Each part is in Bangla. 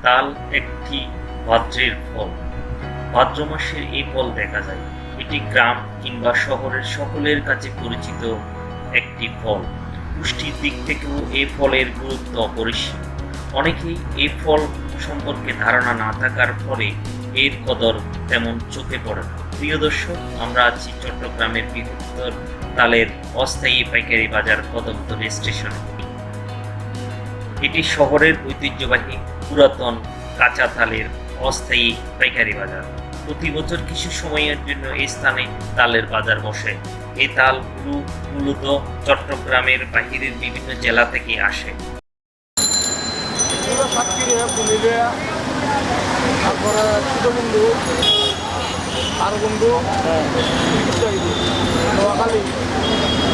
তাল একটি ভাদ্রের ফল। ভাদ্র মাসের এই ফল দেখা যায়। এটি গ্রাম কিংবা শহরের সকলের কাছে পরিচিত একটি ফল। পুষ্টির দিক থেকেও এই ফলের গুরুত্ব অপরিসীম। অনেকেই এই ফল সম্পর্কে ধারণা না থাকার ফলে এর কদর তেমন চোখে পড়ে না। প্রিয় দর্শক, আমরা আছি চট্টগ্রামের বৃহত্তর তালের অস্থায়ী পাইকারি বাজার কদমতলী স্টেশনে। এটি শহরের ঐতিহ্যবাহী পুরাতন কাঁচা তালের অস্থায়ী পাইকারি বাজার। প্রতি বছর কিছু সময়ের জন্য এই স্থানে তালের বাজার বসে। এই তালগুলো মূলত চট্টগ্রামের বাহিরের বিভিন্ন জেলা থেকে আসে।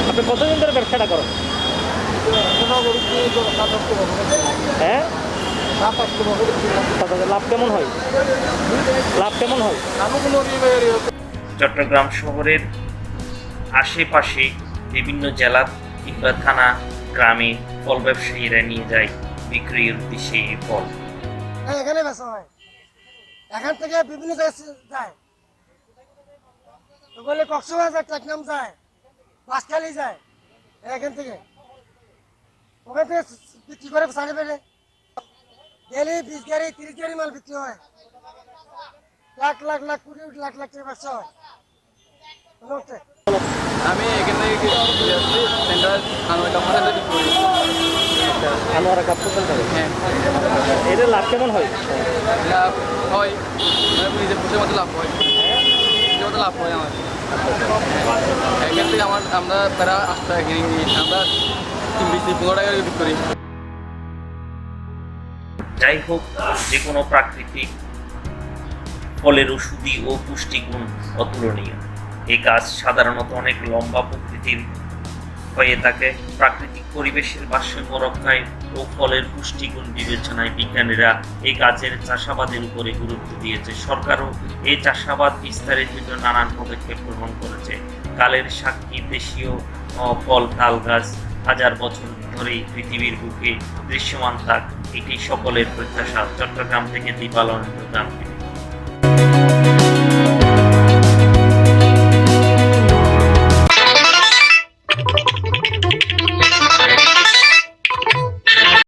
আপনি কতদিন ধরে ব্যবসাটা করেন? হ্যাঁ, লাভ কেমন হয়? লাভ কেমন হয়? চট্টগ্রাম শহরের আশেপাশে বিভিন্ন জেলা কিংবা থানা গ্রামে ফল ব্যবসায়ীরা নিয়ে যায় বিক্রির উদ্দেশ্যে এই ফল। এখানে বেচা হয়, এখান থেকে বিভিন্ন জায়গায় যায়। বলে কক্সবাজার, টেকনাম যায়, বাঁশখালী যায়, এখান থেকে ওখান থেকে বিক্রি করে সাড়ে পেলে ডেলি 20 গাড়ি 30 গাড়ি মাল বিক্রি হয়। লাখ লাখ লাখ কোটি লাখ লাখ টাকা ব্যবসা হয়। আমি এখান থেকে আনোয়ারা কাপড় সেন্টারে। হ্যাঁ, এদের লাভ কেমন হয়? লাভ হয়, নিজের পুষের মতো লাভ হয়, নিজের মতো লাভ হয় আমার। এখান থেকে আমরা প্রায় 8 টাকা কিনে নিই, আমরা 15 টাকা বিক্রি করি। যাই হোক, যে কোনো প্রাকৃতিক ফলের ওষুধি ও পুষ্টিগুণ অতুলনীয়। এই গাছ সাধারণত অনেক লম্বা প্রকৃতির হয়ে থাকে। প্রাকৃতিক পরিবেশের ভারসাম্য রক্ষায় ও ফলের পুষ্টিগুণ বিবেচনায় বিজ্ঞানীরা এই গাছের চাষাবাদের উপরে গুরুত্ব দিয়েছে। সরকারও এই চাষাবাদ বিস্তারের জন্য নানান পদক্ষেপ গ্রহণ করেছে। কালের সাক্ষী দেশীয় ফল তাল গাছ হাজার বছর ধরেই পৃথিবীর বুকে দৃশ্যমান থাক, এটি সকলের প্রত্যাশা। চট্টগ্রাম থেকে দীপালন।